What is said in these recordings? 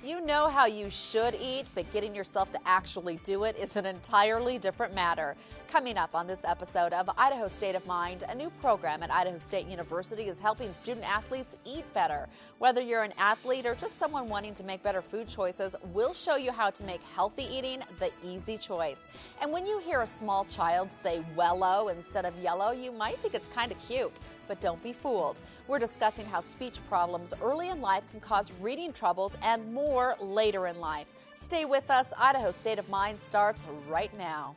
You know how you should eat, but getting yourself to actually do it is an entirely different matter. Coming up on this episode of Idaho State of Mind, a new program at Idaho State University is helping student athletes eat better. Whether you're an athlete or just someone wanting to make better food choices, we'll show you how to make healthy eating the easy choice. And when you hear a small child say wello instead of yellow, you might think it's kind of cute. But don't be fooled. We're discussing how speech problems early in life can cause reading troubles and more later in life. Stay with us. Idaho State of Mind starts right now.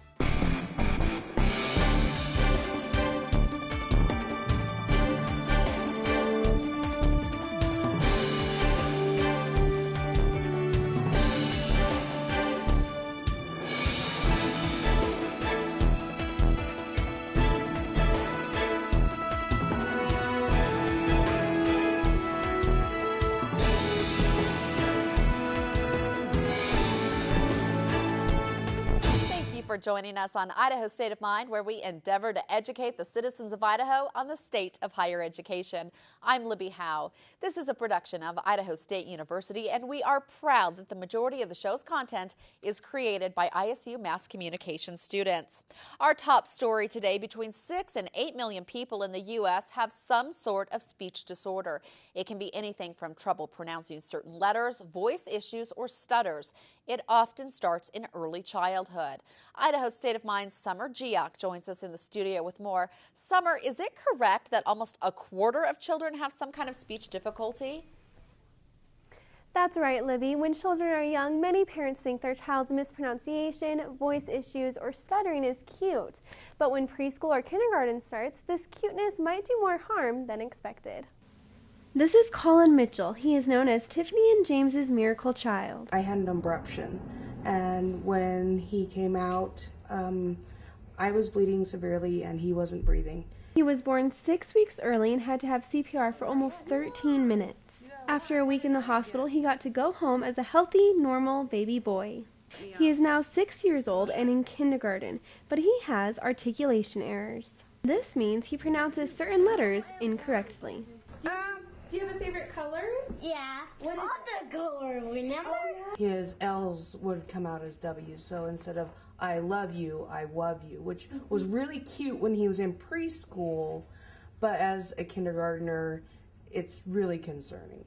For joining us on Idaho State of Mind, where we endeavor to educate the citizens of Idaho on the state of higher education. I'm Libby Howe. This is a production of Idaho State University, and we are proud that the majority of the show's content is created by ISU mass communication students. Our top story today: between 6 and 8 million people in the U.S. have some sort of speech disorder. It can be anything from trouble pronouncing certain letters, voice issues, or stutters. It often starts in early childhood. Idaho State of Mind's Summer Giak joins us in the studio with more. Summer, is it correct that almost a quarter of children have some kind of speech difficulty? That's right, Libby. When children are young, many parents think their child's mispronunciation, voice issues, or stuttering is cute. But when preschool or kindergarten starts, this cuteness might do more harm than expected. This is Colin Mitchell. He is known as Tiffany and James's miracle child. I had an abruption, and when he came out, I was bleeding severely and he wasn't breathing. He was born 6 weeks early and had to have CPR for almost 13 minutes. After a week in the hospital, he got to go home as a healthy, normal baby boy. He is now 6 years old and in kindergarten, but he has articulation errors. This means he pronounces certain letters incorrectly. Do you have a favorite color? Yeah. What is the color, remember? His L's would come out as W's, so instead of I love you, I love you, which was really cute when he was in preschool, but as a kindergartner, it's really concerning.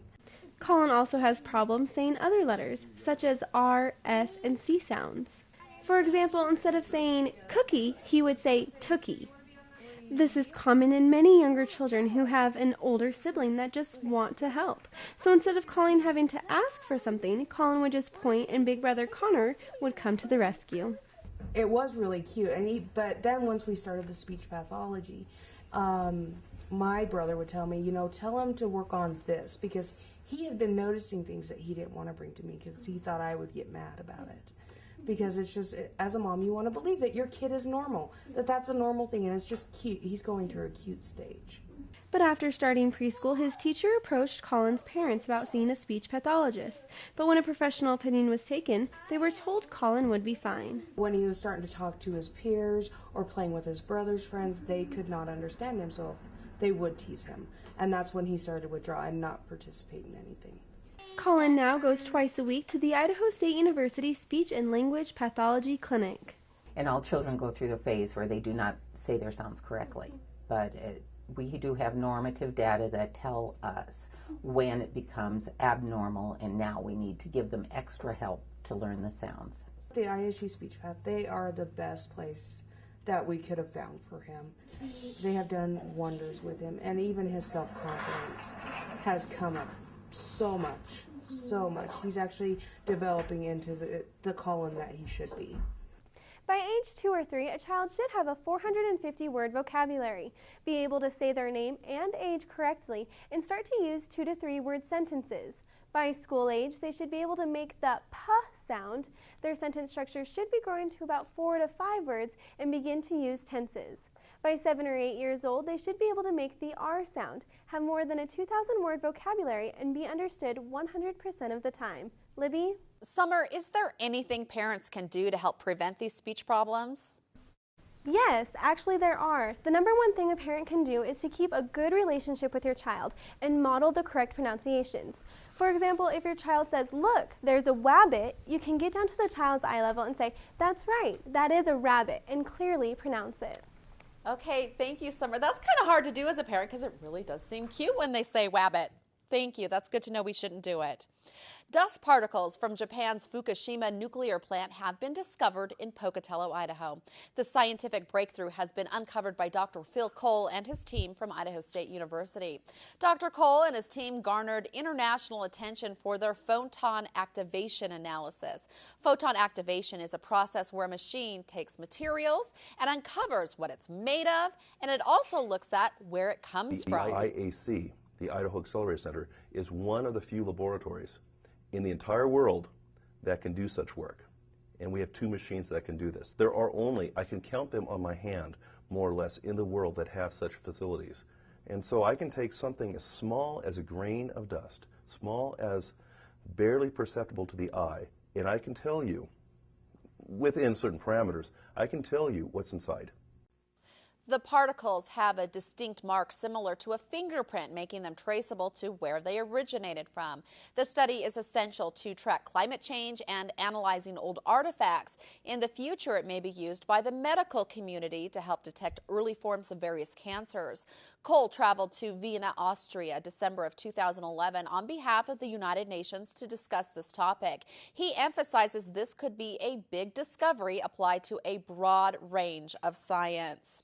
Colin also has problems saying other letters, such as R, S, and C sounds. For example, instead of saying cookie, he would say tookie. This is common in many younger children who have an older sibling that just want to help. So instead of Colin having to ask for something, Colin would just point and big brother Connor would come to the rescue. It was really cute, but then once we started the speech pathology, my brother would tell me, tell him to work on this, because he had been noticing things that he didn't want to bring to me because he thought I would get mad about it. Because it's just, as a mom, you want to believe that your kid is normal, that that's a normal thing, and it's just cute. He's going through a cute stage. But after starting preschool, his teacher approached Colin's parents about seeing a speech pathologist. But when a professional opinion was taken, they were told Colin would be fine. When he was starting to talk to his peers or playing with his brother's friends, they could not understand him, so they would tease him. And that's when he started to withdraw and not participate in anything. Colin now goes twice a week to the Idaho State University Speech and Language Pathology Clinic. And all children go through the phase where they do not say their sounds correctly. But we do have normative data that tell us when it becomes abnormal, and now we need to give them extra help to learn the sounds. The ISU Speech Path, they are the best place that we could have found for him. They have done wonders with him, and even his self-confidence has come up so much. He's actually developing into the Colin that he should be. By age 2 or 3, a child should have a 450-word vocabulary, be able to say their name and age correctly, and start to use 2 to 3 word sentences. By school age, they should be able to make the P sound. Their sentence structure should be growing to about 4 to 5 words and begin to use tenses. By 7 or 8 years old, they should be able to make the R sound, have more than a 2,000-word vocabulary, and be understood 100% of the time. Libby? Summer, is there anything parents can do to help prevent these speech problems? Yes, actually there are. The number one thing a parent can do is to keep a good relationship with your child and model the correct pronunciations. For example, if your child says, "Look, there's a wabbit," you can get down to the child's eye level and say, "That's right, that is a rabbit," and clearly pronounce it. Okay, thank you, Summer. That's kind of hard to do as a parent because it really does seem cute when they say wabbit. Thank you. That's good to know we shouldn't do it. Dust particles from Japan's Fukushima nuclear plant have been discovered in Pocatello, Idaho. The scientific breakthrough has been uncovered by Dr. Phil Cole and his team from Idaho State University. Dr. Cole and his team garnered international attention for their photon activation analysis. Photon activation is a process where a machine takes materials and uncovers what it's made of, and it also looks at where it comes from. The IAC, the Idaho Accelerator Center, is one of the few laboratories in the entire world that can do such work. And we have 2 machines that can do this. There are only, I can count them on my hand, more or less, in the world that have such facilities. And so I can take something as small as a grain of dust, small as barely perceptible to the eye, and I can tell you, within certain parameters, I can tell you what's inside. The particles have a distinct mark similar to a fingerprint, making them traceable to where they originated from. The study is essential to track climate change and analyzing old artifacts. In the future, it may be used by the medical community to help detect early forms of various cancers. Cole traveled to Vienna, Austria, December of 2011 on behalf of the United Nations to discuss this topic. He emphasizes this could be a big discovery applied to a broad range of science.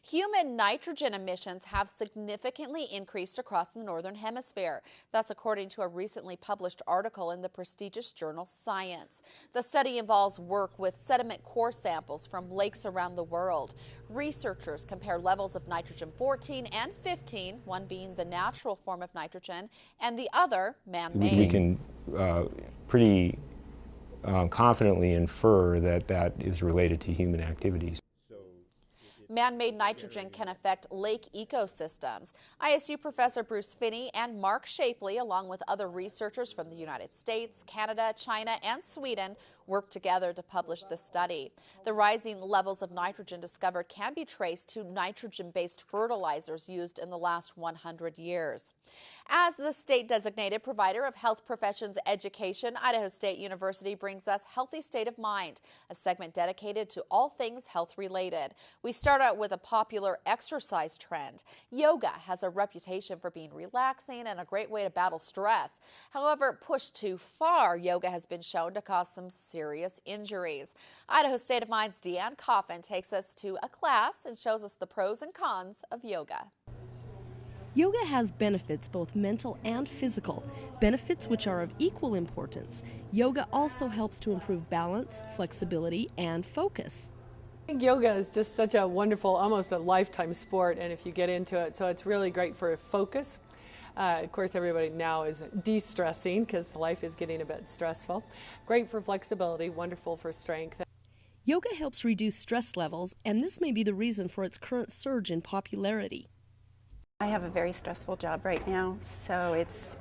Human nitrogen emissions have significantly increased across the Northern Hemisphere. That's according to a recently published article in the prestigious journal Science. The study involves work with sediment core samples from lakes around the world. Researchers compare levels of nitrogen 14 and 15, one being the natural form of nitrogen and the other man-made. We can pretty confidently infer that that is related to human activities. Man-made nitrogen can affect lake ecosystems. ISU professor Bruce Finney and Mark Shapley, along with other researchers from the United States, Canada, China, and Sweden, worked together to publish this study. The rising levels of nitrogen discovered can be traced to nitrogen-based fertilizers used in the last 100 years. As the state-designated provider of health professions education, Idaho State University brings us Healthy State of Mind, a segment dedicated to all things health-related. We start out with a popular exercise trend. Yoga has a reputation for being relaxing and a great way to battle stress. However, pushed too far, yoga has been shown to cause some serious injuries. Idaho State of Mind's Deanne Coffin takes us to a class and shows us the pros and cons of yoga. Yoga has benefits, both mental and physical, benefits which are of equal importance. Yoga also helps to improve balance, flexibility, and focus. I think yoga is just such a wonderful, almost a lifetime sport, and if you get into it, so it's really great for focus. Of course, everybody now is de-stressing because life is getting a bit stressful. Great for flexibility, wonderful for strength. Yoga helps reduce stress levels, and this may be the reason for its current surge in popularity. I have a very stressful job right now, so it's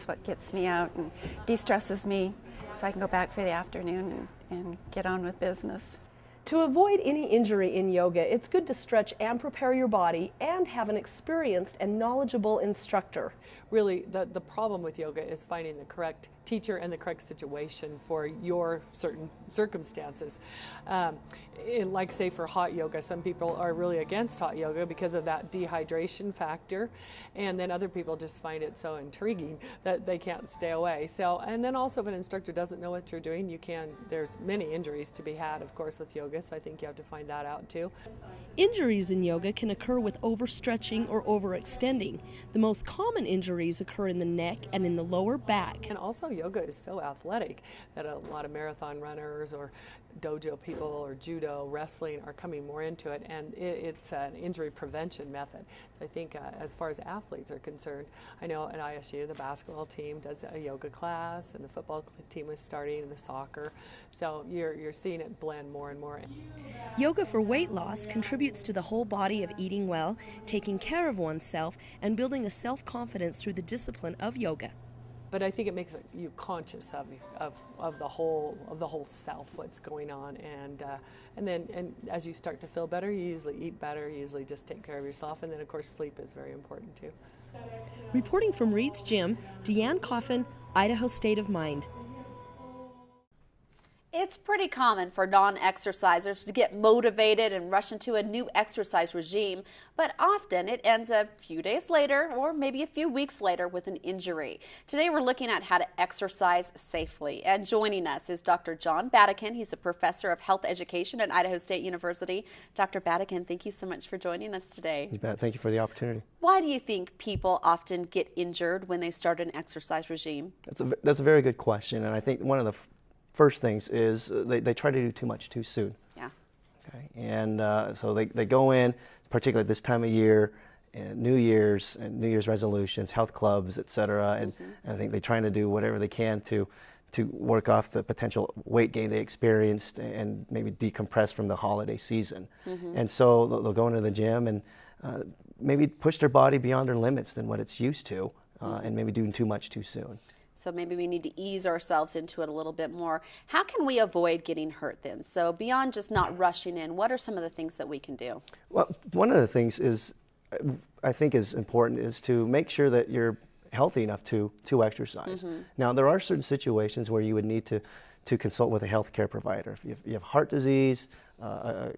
what gets me out and de-stresses me, so I can go back for the afternoon and get on with business. To avoid any injury in yoga, it's good to stretch and prepare your body and have an experienced and knowledgeable instructor. Really, the problem with yoga is finding the correct teacher and the correct situation for your certain circumstances. Like say for hot yoga, some people are really against hot yoga because of that dehydration factor, and then other people just find it so intriguing that they can't stay away. So, and then also if an instructor doesn't know what you're doing, there's many injuries to be had, of course, with yoga, so I think you have to find that out too. Injuries in yoga can occur with overstretching or overextending. The most common injuries occur in the neck and in the lower back. And also yoga is so athletic that a lot of marathon runners or dojo people or judo, wrestling are coming more into it, and it's an injury prevention method. So I think as far as athletes are concerned, I know at ISU the basketball team does a yoga class, and the football team was starting, and the soccer. So you're seeing it blend more and more. Yoga for weight loss contributes to the whole body of eating well, taking care of oneself, and building a self-confidence through the discipline of yoga. But I think it makes you conscious of the whole self, what's going on, and then as you start to feel better, you usually eat better, you usually just take care of yourself, and then of course sleep is very important too. Reporting from Reed's Gym, Deanne Coffin, Idaho State of Mind. It's pretty common for non-exercisers to get motivated and rush into a new exercise regime, but often it ends a few days later or maybe a few weeks later with an injury. Today we're looking at how to exercise safely, and joining us is Dr. John Badakin. He's a professor of health education at Idaho State University. Dr. Badakin, thank you so much for joining us today. You bet. Thank you for the opportunity. Why do you think people often get injured when they start an exercise regime? That's a very good question, and I think one of the first things is they try to do too much too soon. Yeah. Okay. And so they go in, particularly this time of year, and New Year's resolutions, health clubs, etc. And I think they're trying to do whatever they can to work off the potential weight gain they experienced and maybe decompress from the holiday season. And so they'll go into the gym and maybe push their body beyond their limits than what it's used to, and maybe doing too much too soon. So maybe we need to ease ourselves into it a little bit more. How can we avoid getting hurt then? So beyond just not rushing in, what are some of the things that we can do? Well, one of the things I think is important is to make sure that you're healthy enough to exercise. Now, there are certain situations where you would need to consult with a healthcare provider. If you have heart disease, a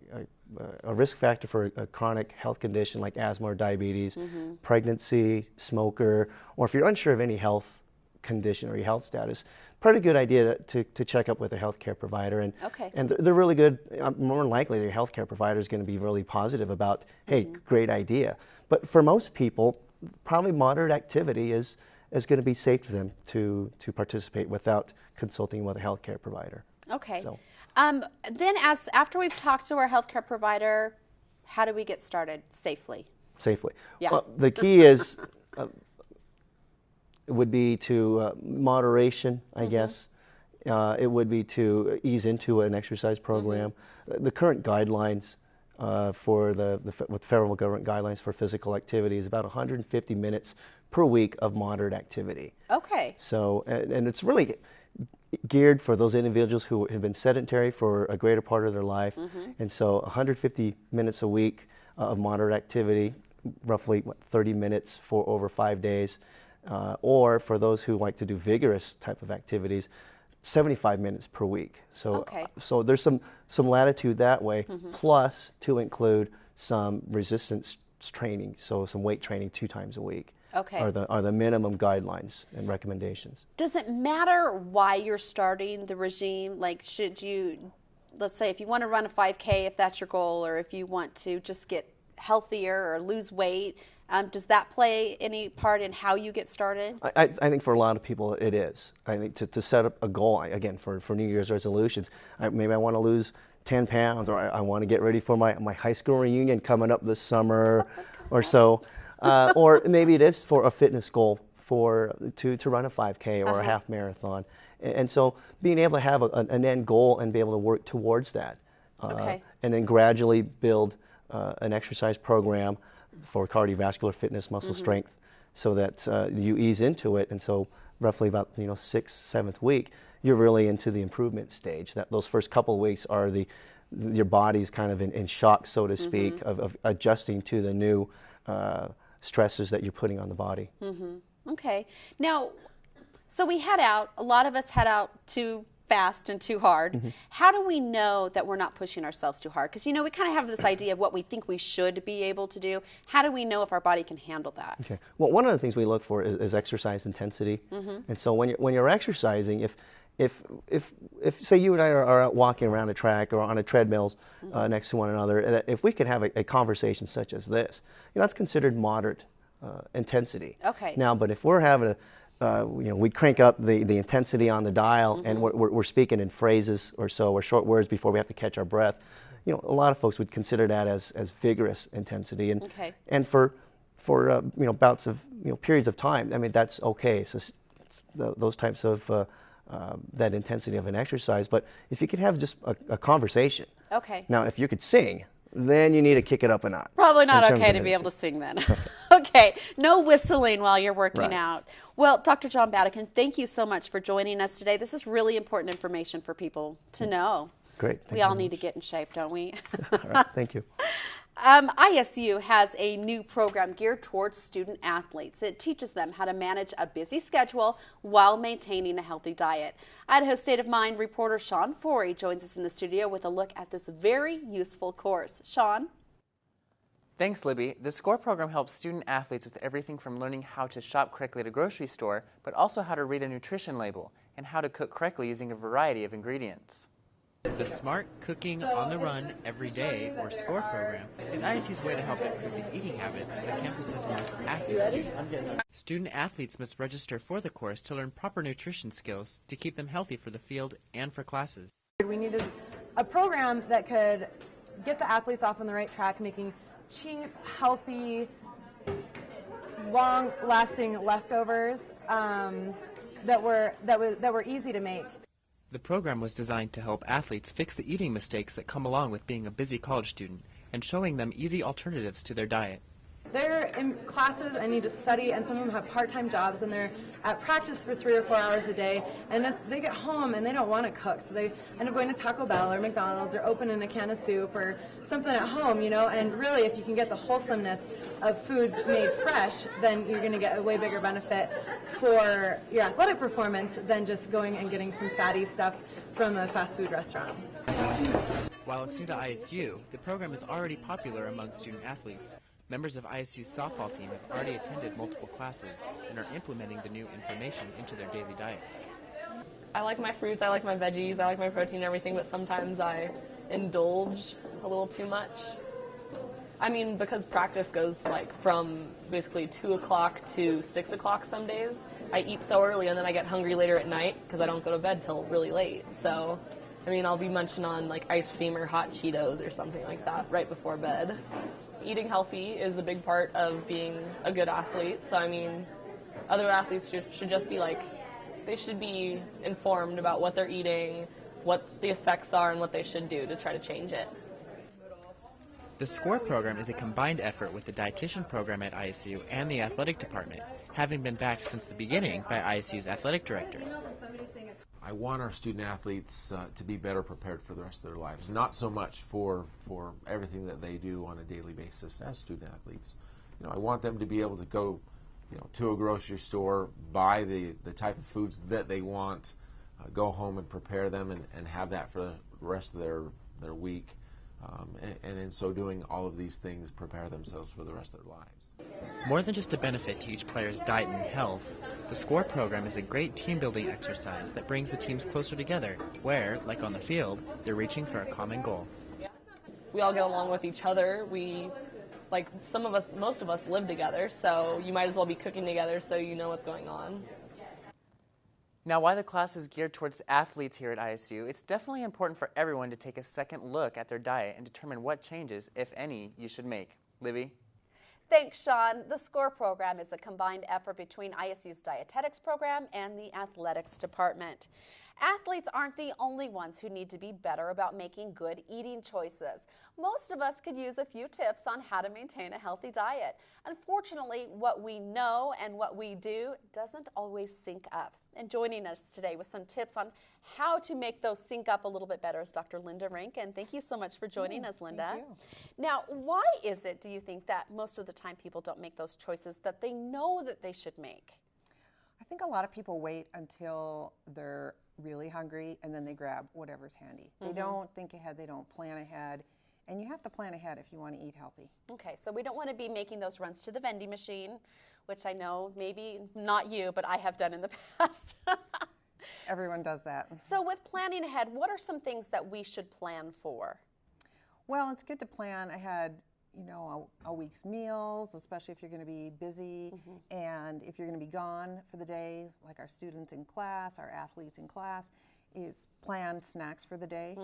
risk factor for a chronic health condition like asthma or diabetes, pregnancy, smoker, or if you're unsure of any health condition or your health status, pretty good idea to check up with a healthcare provider. And they're really good. More than likely, your healthcare provider is going to be really positive about, hey, great idea. But for most people, probably moderate activity is going to be safe for them to participate without consulting with a healthcare provider. Okay. So. Then after we've talked to our healthcare provider, how do we get started safely? Safely. Yeah. Well, the key is it would be to moderation, I guess. It would be to ease into an exercise program. The current guidelines for with federal government guidelines for physical activity is about 150 minutes per week of moderate activity. Okay. So, and it's really geared for those individuals who have been sedentary for a greater part of their life. And so 150 minutes a week of moderate activity, roughly 30 minutes for over 5 days. Or for those who like to do vigorous type of activities, 75 minutes per week. So, so there's some latitude that way, plus to include some resistance training, so some weight training 2 times a week. Are the minimum guidelines and recommendations. Does it matter why you're starting the regime? Like, should you, let's say if you want to run a 5K, if that's your goal, or if you want to just get healthier or lose weight, does that play any part in how you get started? I think for a lot of people it is. I think to set up a goal, again, for New Year's resolutions, maybe I want to lose 10 pounds, or I want to get ready for my high school reunion coming up this summer or so. Or maybe it is for a fitness goal to run a 5K or a half marathon. And so being able to have an end goal and be able to work towards that. And then gradually build an exercise program for cardiovascular fitness, muscle strength, so that you ease into it. And so roughly about 6th, 7th week, you're really into the improvement stage. That those first couple of weeks are your body's kind of in shock, so to speak, of adjusting to the new stresses that you're putting on the body. Okay. Now, so we head out, a lot of us head out too fast and too hard. How do we know that we're not pushing ourselves too hard? Because, we kind of have this idea of what we think we should be able to do. How do we know if our body can handle that? Okay. Well, one of the things we look for is exercise intensity. And so when you're exercising, if say you and I are out walking around a track or on a treadmill next to one another, if we could have a conversation such as this, that's considered moderate intensity. Okay. Now, but if we're having we crank up the intensity on the dial, and we're speaking in phrases or short words before we have to catch our breath. A lot of folks would consider that as vigorous intensity, and for bouts of periods of time. I mean, that's okay. So those types of that intensity of an exercise. But if you could have just a conversation. Okay. Now, if you could sing, then you need to kick it up a notch. Probably not okay to be able to sing then. Okay, no whistling while you're working out. Well, Dr. John Badakin, thank you so much for joining us today. This is really important information for people to know. Great. We all need to get in shape, don't we? All right, thank you. ISU has a new program geared towards student athletes. It teaches them how to manage a busy schedule while maintaining a healthy diet. Idaho State of Mind reporter Sean Forey joins us in the studio with a look at this very useful course. Sean? Thanks, Libby. The SCORE program helps student athletes with everything from learning how to shop correctly at a grocery store, but also how to read a nutrition label and how to cook correctly using a variety of ingredients. The Smart Cooking on the Run Every Day, or SCORE program, is ISU's way to help improve the eating habits of the campus's most active students. Student athletes must register for the course to learn proper nutrition skills to keep them healthy for the field and for classes. We needed a program that could get the athletes off on the right track, making cheap, healthy, long-lasting leftovers that were easy to make. The program was designed to help athletes fix the eating mistakes that come along with being a busy college student and showing them easy alternatives to their diet. They're in classes and need to study, and some of them have part-time jobs, and they're at practice for 3 or 4 hours a day, and they get home and they don't want to cook, so they end up going to Taco Bell or McDonald's or opening a can of soup or something at home, you know, and really if you can get the wholesomeness of foods made fresh, then you're going to get a way bigger benefit for your athletic performance than just going and getting some fatty stuff from a fast food restaurant. While it's new to ISU, the program is already popular among student athletes. Members of ISU's softball team have already attended multiple classes and are implementing the new information into their daily diets. I like my fruits, I like my veggies, I like my protein and everything, but sometimes I indulge a little too much. I mean, because practice goes like from basically 2 o'clock to 6 o'clock some days, I eat so early and then I get hungry later at night because I don't go to bed till really late. So, I mean, I'll be munching on like ice cream or hot Cheetos or something like that right before bed. Eating healthy is a big part of being a good athlete. So, I mean, other athletes should just be like, they should be informed about what they're eating, what the effects are, and what they should do to try to change it. The SCORE program is a combined effort with the dietitian program at ISU and the athletic department, having been backed since the beginning by ISU's athletic director. I want our student athletes to be better prepared for the rest of their lives, not so much for everything that they do on a daily basis as student athletes. You know, I want them to be able to go, you know, to a grocery store, buy the type of foods that they want, go home and prepare them and have that for the rest of their week. And in so doing, all of these things prepare themselves for the rest of their lives. More than just a benefit to each player's diet and health, the SCORE program is a great team-building exercise that brings the teams closer together, where, like on the field, they're reaching for a common goal. We all get along with each other. Most of us live together, so you might as well be cooking together so you know what's going on. Now, while the class is geared towards athletes here at ISU, it's definitely important for everyone to take a second look at their diet and determine what changes, if any, you should make. Libby? Thanks, Sean. The SCORE program is a combined effort between ISU's dietetics program and the athletics department. Athletes aren't the only ones who need to be better about making good eating choices. Most of us could use a few tips on how to maintain a healthy diet. Unfortunately, what we know and what we do doesn't always sync up. And joining us today with some tips on how to make those sync up a little bit better is Dr. Linda Rink. And thank you so much for joining us, Linda. Thank you. Now, why is it, do you think, that most of the time people don't make those choices that they know that they should make? I think a lot of people wait until they're really hungry and then they grab whatever's handy. They don't think ahead, they don't plan ahead, and you have to plan ahead if you want to eat healthy. Okay, so we don't want to be making those runs to the vending machine, which I know maybe not you, but I have done in the past. Everyone does that. So with planning ahead, what are some things that we should plan for? Well, it's good to plan ahead, you know, a week's meals, especially if you're going to be busy and if you're going to be gone for the day, like our students in class, our athletes in class, is plan snacks for the day.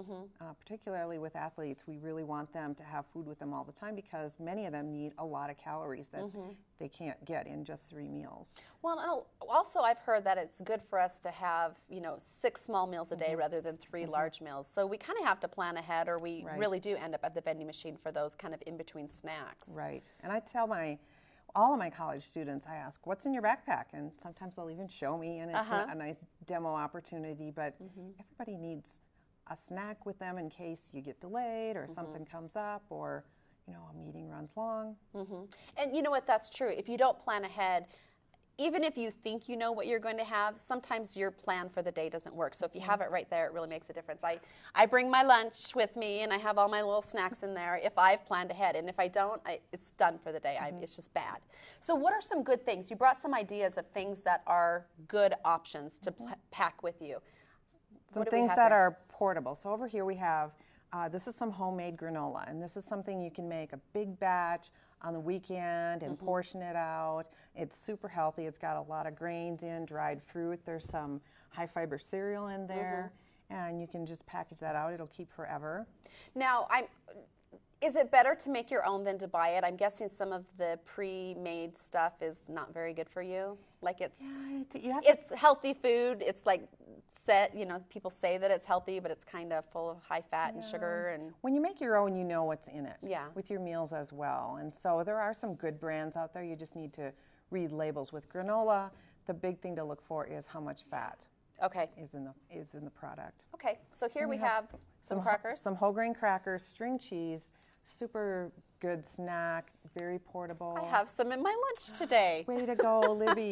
Particularly with athletes, we really want them to have food with them all the time because many of them need a lot of calories that they can't get in just 3 meals. Well, also I've heard that it's good for us to have, you know, 6 small meals a day rather than 3 large meals. So we kind of have to plan ahead, or we really do end up at the vending machine for those kind of in-between snacks. Right. And I tell all of my college students, I ask, what's in your backpack? And sometimes they'll even show me, and it's a nice demo opportunity. But everybody needs a snack with them in case you get delayed or something comes up, or you know, a meeting runs long. And you know what, that's true. If you don't plan ahead, even if you think you know what you're going to have, sometimes your plan for the day doesn't work. So if you have it right there, it really makes a difference. I bring my lunch with me, and I have all my little snacks in there if I've planned ahead. And if I don't, it's done for the day. It's just bad. So what are some good things? You brought some ideas of things that are good options to pack with you. Some things that are portable. So over here we have, this is some homemade granola, and this is something you can make a big batch on the weekend and portion it out. It's super healthy. It's got a lot of grains in, dried fruit. There's some high fiber cereal in there, and you can just package that out. It'll keep forever. Now, is it better to make your own than to buy it? I'm guessing some of the pre-made stuff is not very good for you. Like it's healthy food. It's like you know, people say that it's healthy, but it's kind of full of high fat and sugar. And when you make your own, you know what's in it. Yeah. With your meals as well. And so there are some good brands out there. You just need to read labels. With granola, the big thing to look for is how much fat is in the product. Okay, so here we have some crackers. Some whole grain crackers, string cheese, super good snack, very portable. I have some in my lunch today. Way to go, Libby.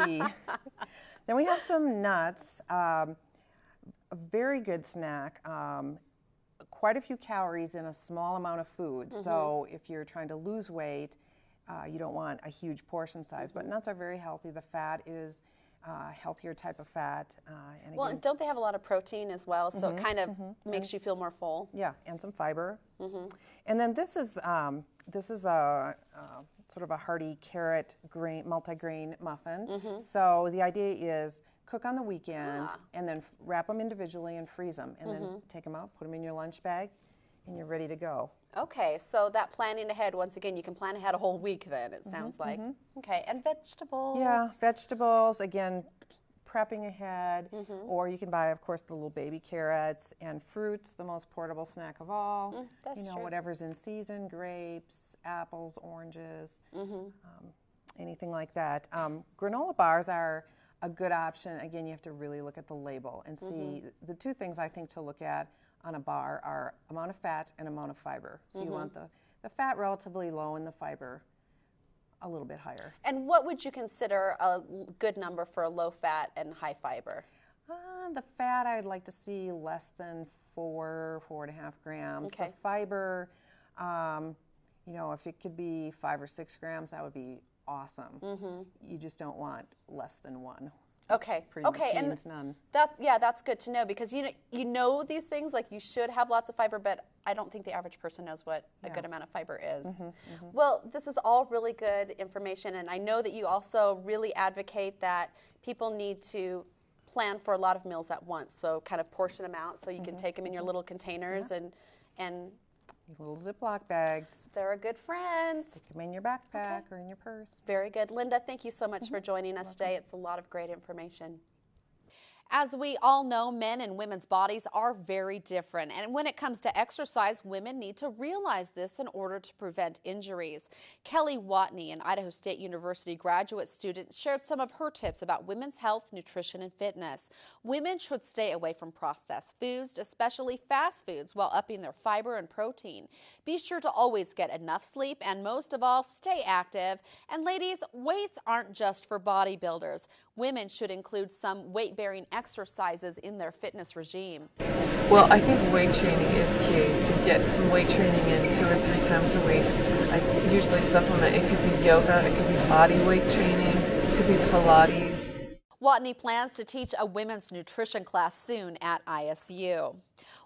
Then we have some nuts, a very good snack. Quite a few calories in a small amount of food. So if you're trying to lose weight, you don't want a huge portion size. But nuts are very healthy. The fat is healthier type of fat. And don't they have a lot of protein as well? So it kind of makes you feel more full. Yeah, and some fiber. And then this is a sort of a hearty carrot multi-grain muffin. So the idea is cook on the weekend and then wrap them individually and freeze them, and then take them out, put them in your lunch bag, and you're ready to go. Okay, so that planning ahead, once again, you can plan ahead a whole week then, it sounds like. Okay, and vegetables. Yeah, vegetables, again, prepping ahead, or you can buy, of course, the little baby carrots, and fruits, the most portable snack of all. That's true. Whatever's in season, grapes, apples, oranges, anything like that. Granola bars are a good option. Again, you have to really look at the label and see. The two things I think to look at on a bar are amount of fat and amount of fiber. So you want the fat relatively low and the fiber a little bit higher. And what would you consider a good number for a low fat and high fiber? The fat I would like to see less than 4.5 grams. Okay. The fiber, you know, if it could be 5 or 6 grams, that would be awesome. You just don't want less than 1. Okay. Pretty much means none. That's good to know, because you know these things, like you should have lots of fiber, but I don't think the average person knows what a good amount of fiber is. Well, this is all really good information, and I know that you also really advocate that people need to plan for a lot of meals at once, so kind of portion them out so you can take them in your little containers and little Ziploc bags. They're a good friend. Stick them in your backpack or in your purse. Very good. Linda, thank you so much for joining us today. It's a lot of great information. As we all know, men and women's bodies are very different. And when it comes to exercise, women need to realize this in order to prevent injuries. Kelly Watney, an Idaho State University graduate student, shared some of her tips about women's health, nutrition, and fitness. Women should stay away from processed foods, especially fast foods, while upping their fiber and protein. Be sure to always get enough sleep, and most of all, stay active. And ladies, weights aren't just for bodybuilders. Women should include some weight-bearing exercises in their fitness regime. Well, I think weight training is key. To get some weight training in 2 or 3 times a week. I usually supplement. It could be yoga, it could be body weight training, it could be Pilates. Watney plans to teach a women's nutrition class soon at ISU.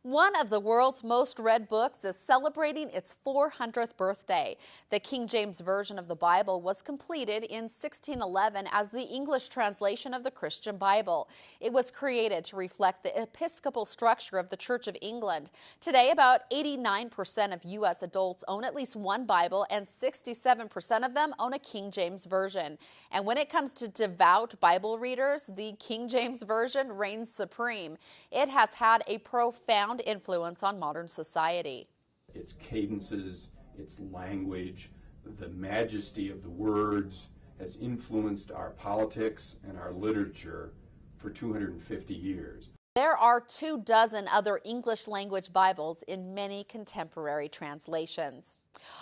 One of the world's most read books is celebrating its 400th birthday. The King James Version of the Bible was completed in 1611 as the English translation of the Christian Bible. It was created to reflect the episcopal structure of the Church of England. Today, about 89% of U.S. adults own at least one Bible, and 67% of them own a King James Version. And when it comes to devout Bible readers, the King James Version reigns supreme. It has had a profound influence on modern society. Its cadences, its language, the majesty of the words has influenced our politics and our literature for 250 years. There are 24 other English language Bibles in many contemporary translations.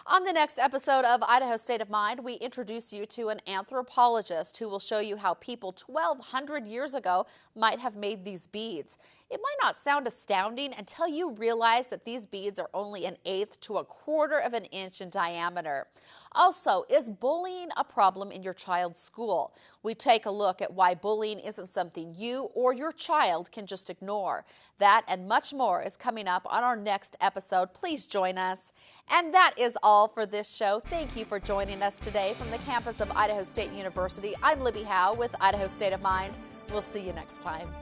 On the next episode of Idaho State of Mind, we introduce you to an anthropologist who will show you how people 1,200 years ago might have made these beads. It might not sound astounding until you realize that these beads are only 1/8 to 1/4 of an inch in diameter. Also, is bullying a problem in your child's school? We take a look at why bullying isn't something you or your child can just ignore. That and much more is coming up on our next episode. Please join us. And that is all for this show. Thank you for joining us today from the campus of Idaho State University. I'm Libby Howe with Idaho State of Mind. We'll see you next time.